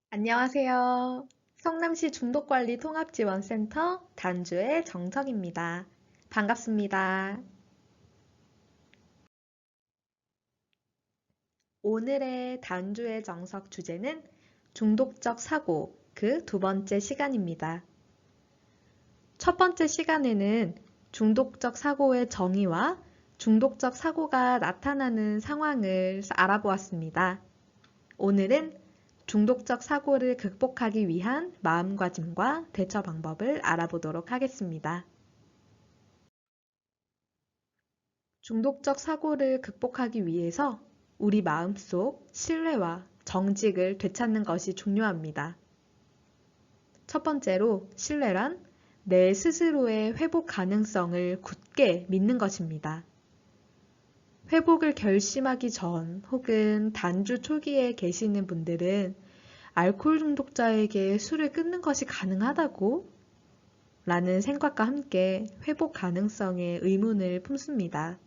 안녕하세요. 성남시 중독관리 통합지원센터 단주의 정석입니다. 반갑습니다. 오늘의 단주의 정석 주제는 중독적 사고 그 두 번째 시간입니다. 첫 번째 시간에는 중독적 사고의 정의와 중독적 사고가 나타나는 상황을 알아보았습니다. 오늘은 중독적 사고를 극복하기 위한 마음가짐과 대처 방법을 알아보도록 하겠습니다. 중독적 사고를 극복하기 위해서 우리 마음속 신뢰와 정직을 되찾는 것이 중요합니다. 첫 번째로 신뢰란 내 스스로의 회복 가능성을 굳게 믿는 것입니다. 회복을 결심하기 전 혹은 단주 초기에 계시는 분들은 알코올 중독자에게 술을 끊는 것이 가능하다고? 라는 생각과 함께 회복 가능성에 의문을 품습니다.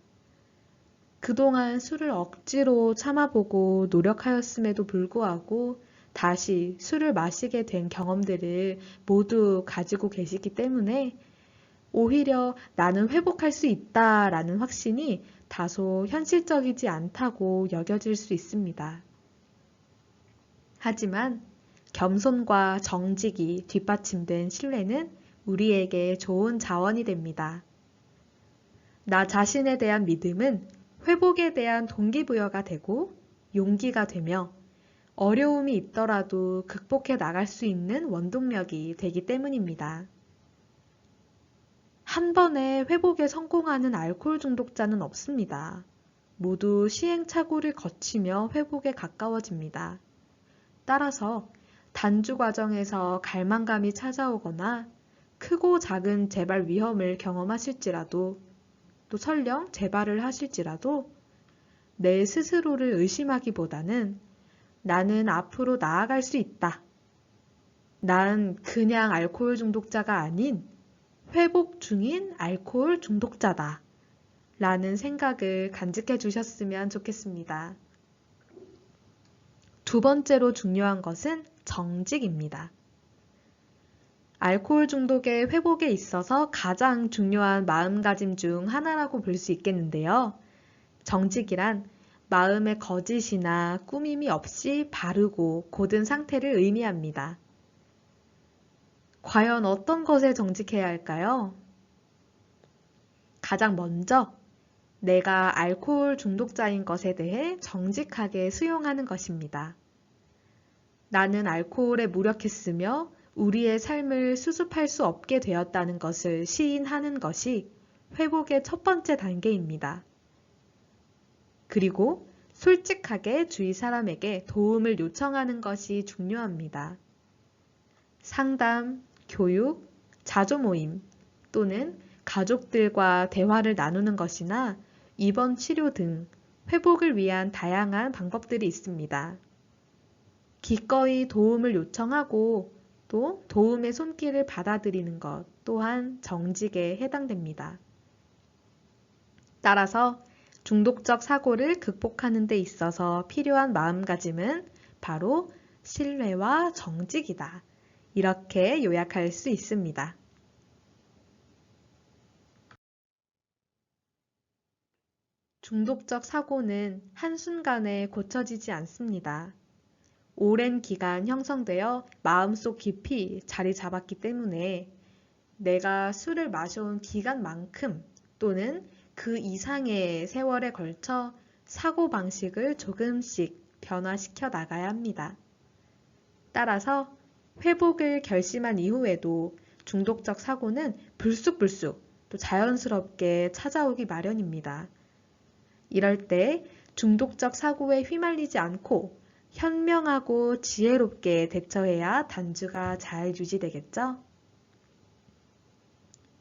그동안 술을 억지로 참아보고 노력하였음에도 불구하고 다시 술을 마시게 된 경험들을 모두 가지고 계시기 때문에 오히려 나는 회복할 수 있다라는 확신이 다소 현실적이지 않다고 여겨질 수 있습니다. 하지만 겸손과 정직이 뒷받침된 신뢰는 우리에게 좋은 자원이 됩니다. 나 자신에 대한 믿음은 회복에 대한 동기부여가 되고 용기가 되며 어려움이 있더라도 극복해 나갈 수 있는 원동력이 되기 때문입니다. 한 번에 회복에 성공하는 알코올 중독자는 없습니다. 모두 시행착오를 거치며 회복에 가까워집니다. 따라서 단주 과정에서 갈망감이 찾아오거나 크고 작은 재발 위험을 경험하실지라도 또 설령 재발을 하실지라도 내 스스로를 의심하기보다는 나는 앞으로 나아갈 수 있다. 난 그냥 알코올 중독자가 아닌 회복 중인 알코올 중독자다. 라는 생각을 간직해 주셨으면 좋겠습니다. 두 번째로 중요한 것은 정직입니다. 알코올 중독의 회복에 있어서 가장 중요한 마음가짐 중 하나라고 볼 수 있겠는데요. 정직이란 마음의 거짓이나 꾸밈이 없이 바르고 곧은 상태를 의미합니다. 과연 어떤 것에 정직해야 할까요? 가장 먼저 내가 알코올 중독자인 것에 대해 정직하게 수용하는 것입니다. 나는 알코올에 무력했으며 우리의 삶을 수습할 수 없게 되었다는 것을 시인하는 것이 회복의 첫 번째 단계입니다. 그리고 솔직하게 주위 사람에게 도움을 요청하는 것이 중요합니다. 상담, 교육, 자조 모임 또는 가족들과 대화를 나누는 것이나 입원 치료 등 회복을 위한 다양한 방법들이 있습니다. 기꺼이 도움을 요청하고 또 도움의 손길을 받아들이는 것 또한 정직에 해당됩니다. 따라서 중독적 사고를 극복하는 데 있어서 필요한 마음가짐은 바로 신뢰와 정직이다. 이렇게 요약할 수 있습니다. 중독적 사고는 한순간에 고쳐지지 않습니다. 오랜 기간 형성되어 마음속 깊이 자리 잡았기 때문에 내가 술을 마셔온 기간만큼 또는 그 이상의 세월에 걸쳐 사고방식을 조금씩 변화시켜 나가야 합니다. 따라서 회복을 결심한 이후에도 중독적 사고는 불쑥불쑥 또 자연스럽게 찾아오기 마련입니다. 이럴 때 중독적 사고에 휘말리지 않고 현명하고 지혜롭게 대처해야 단주가 잘 유지되겠죠?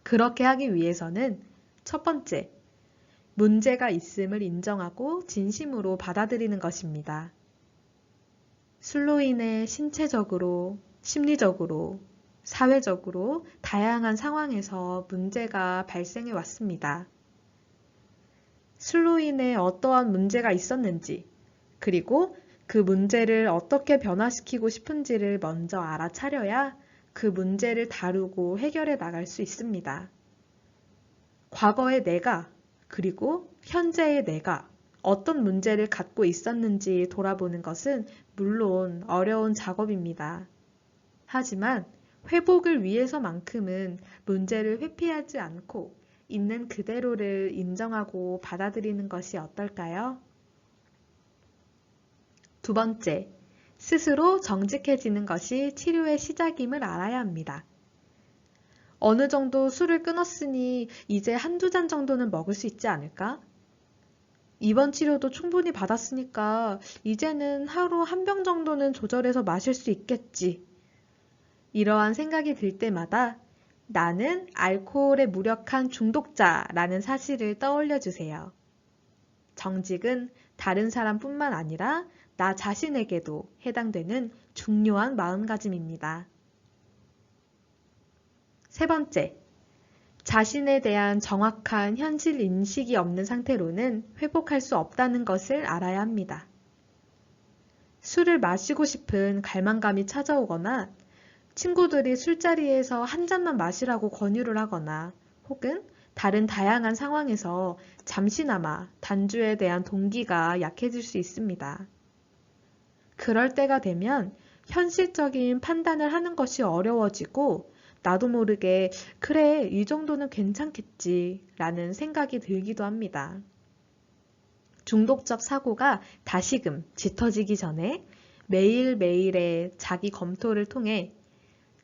그렇게 하기 위해서는 첫 번째, 문제가 있음을 인정하고 진심으로 받아들이는 것입니다. 술로 인해 신체적으로, 심리적으로, 사회적으로 다양한 상황에서 문제가 발생해 왔습니다. 술로 인해 어떠한 문제가 있었는지, 그리고 그 문제를 어떻게 변화시키고 싶은지를 먼저 알아차려야 그 문제를 다루고 해결해 나갈 수 있습니다. 과거의 내가, 그리고 현재의 내가 어떤 문제를 갖고 있었는지 돌아보는 것은 물론 어려운 작업입니다. 하지만 회복을 위해서만큼은 문제를 회피하지 않고 있는 그대로를 인정하고 받아들이는 것이 어떨까요? 두 번째, 스스로 정직해지는 것이 치료의 시작임을 알아야 합니다. 어느 정도 술을 끊었으니 이제 한두 잔 정도는 먹을 수 있지 않을까? 이번 치료도 충분히 받았으니까 이제는 하루 한 병 정도는 조절해서 마실 수 있겠지. 이러한 생각이 들 때마다 나는 알코올에 무력한 중독자라는 사실을 떠올려 주세요. 정직은 다른 사람뿐만 아니라 나 자신에게도 해당되는 중요한 마음가짐입니다. 세 번째, 자신에 대한 정확한 현실 인식이 없는 상태로는 회복할 수 없다는 것을 알아야 합니다. 술을 마시고 싶은 갈망감이 찾아오거나 친구들이 술자리에서 한 잔만 마시라고 권유를 하거나 혹은 다른 다양한 상황에서 잠시나마 단주에 대한 동기가 약해질 수 있습니다. 그럴 때가 되면 현실적인 판단을 하는 것이 어려워지고 나도 모르게 그래, 이 정도는 괜찮겠지 라는 생각이 들기도 합니다. 중독적 사고가 다시금 짙어지기 전에 매일매일의 자기 검토를 통해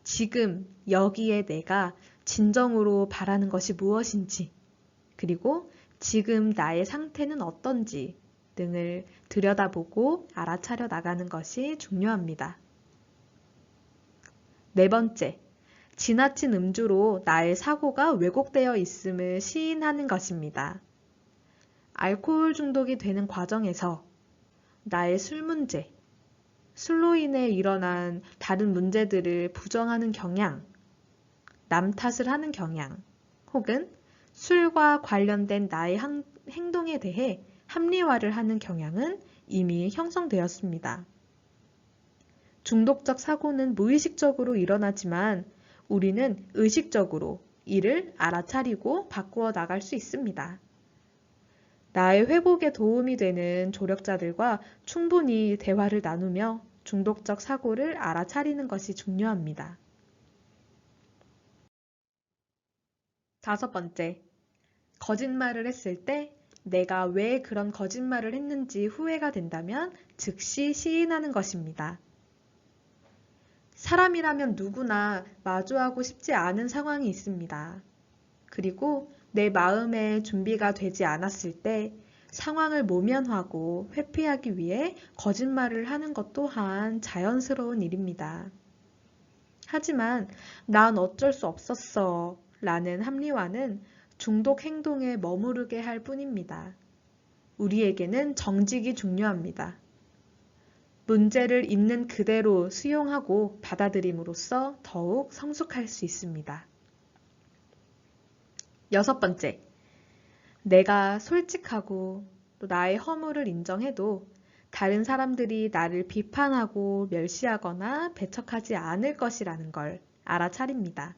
지금 여기에 내가 진정으로 바라는 것이 무엇인지, 그리고 지금 나의 상태는 어떤지 등을 들여다보고 알아차려 나가는 것이 중요합니다. 네 번째, 지나친 음주로 나의 사고가 왜곡되어 있음을 시인하는 것입니다. 알코올 중독이 되는 과정에서 나의 술 문제, 술로 인해 일어난 다른 문제들을 부정하는 경향, 남 탓을 하는 경향, 혹은 술과 관련된 나의 행동에 대해 합리화를 하는 경향은 이미 형성되었습니다. 중독적 사고는 무의식적으로 일어나지만 우리는 의식적으로 이를 알아차리고 바꾸어 나갈 수 있습니다. 나의 회복에 도움이 되는 조력자들과 충분히 대화를 나누며 중독적 사고를 알아차리는 것이 중요합니다. 다섯 번째, 거짓말을 했을 때 내가 왜 그런 거짓말을 했는지 후회가 된다면 즉시 시인하는 것입니다. 사람이라면 누구나 마주하고 싶지 않은 상황이 있습니다. 그리고 내 마음의 준비가 되지 않았을 때 상황을 모면하고 회피하기 위해 거짓말을 하는 것 또한 자연스러운 일입니다. 하지만 난 어쩔 수 없었어 라는 합리화는 중독 행동에 머무르게 할 뿐입니다. 우리에게는 정직이 중요합니다. 문제를 있는 그대로 수용하고 받아들임으로써 더욱 성숙할 수 있습니다. 여섯 번째, 내가 솔직하고 또 나의 허물을 인정해도 다른 사람들이 나를 비판하고 멸시하거나 배척하지 않을 것이라는 걸 알아차립니다.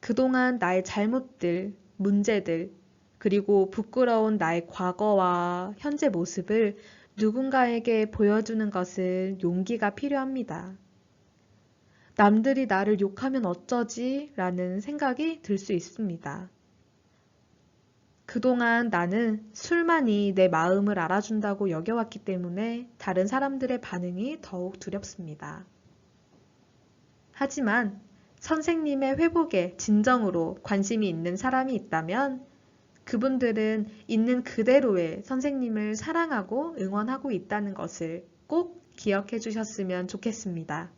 그동안 나의 잘못들, 문제들, 그리고 부끄러운 나의 과거와 현재 모습을 누군가에게 보여주는 것은 용기가 필요합니다. 남들이 나를 욕하면 어쩌지? 라는 생각이 들 수 있습니다. 그동안 나는 술만이 내 마음을 알아준다고 여겨왔기 때문에 다른 사람들의 반응이 더욱 두렵습니다. 하지만 선생님의 회복에 진정으로 관심이 있는 사람이 있다면 그분들은 있는 그대로의 선생님을 사랑하고 응원하고 있다는 것을 꼭 기억해 주셨으면 좋겠습니다.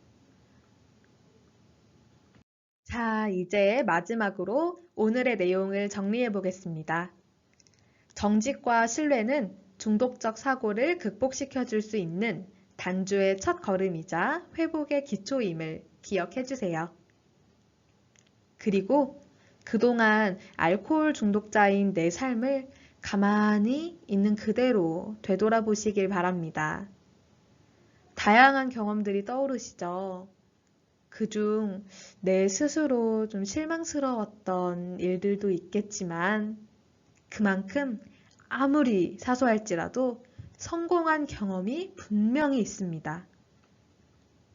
자, 이제 마지막으로 오늘의 내용을 정리해 보겠습니다. 정직과 신뢰는 중독적 사고를 극복시켜 줄 수 있는 단주의 첫 걸음이자 회복의 기초임을 기억해 주세요. 그리고 그동안 알코올 중독자인 내 삶을 가만히 있는 그대로 되돌아보시길 바랍니다. 다양한 경험들이 떠오르시죠? 그중 내 스스로 좀 실망스러웠던 일들도 있겠지만 그만큼 아무리 사소할지라도 성공한 경험이 분명히 있습니다.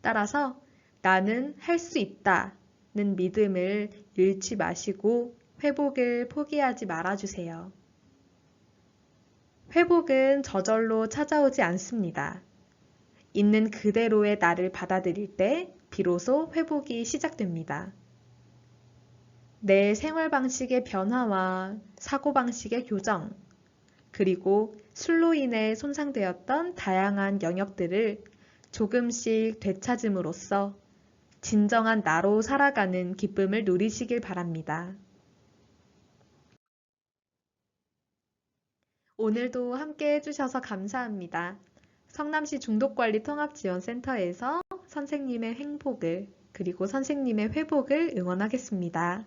따라서 나는 할 수 있다는 믿음을 잃지 마시고 회복을 포기하지 말아주세요. 회복은 저절로 찾아오지 않습니다. 있는 그대로의 나를 받아들일 때 비로소 회복이 시작됩니다. 내 생활 방식의 변화와 사고 방식의 교정, 그리고 술로 인해 손상되었던 다양한 영역들을 조금씩 되찾음으로써 진정한 나로 살아가는 기쁨을 누리시길 바랍니다. 오늘도 함께 해주셔서 감사합니다. 성남시 중독관리통합지원센터에서 선생님의 행복을 그리고 선생님의 회복을 응원하겠습니다.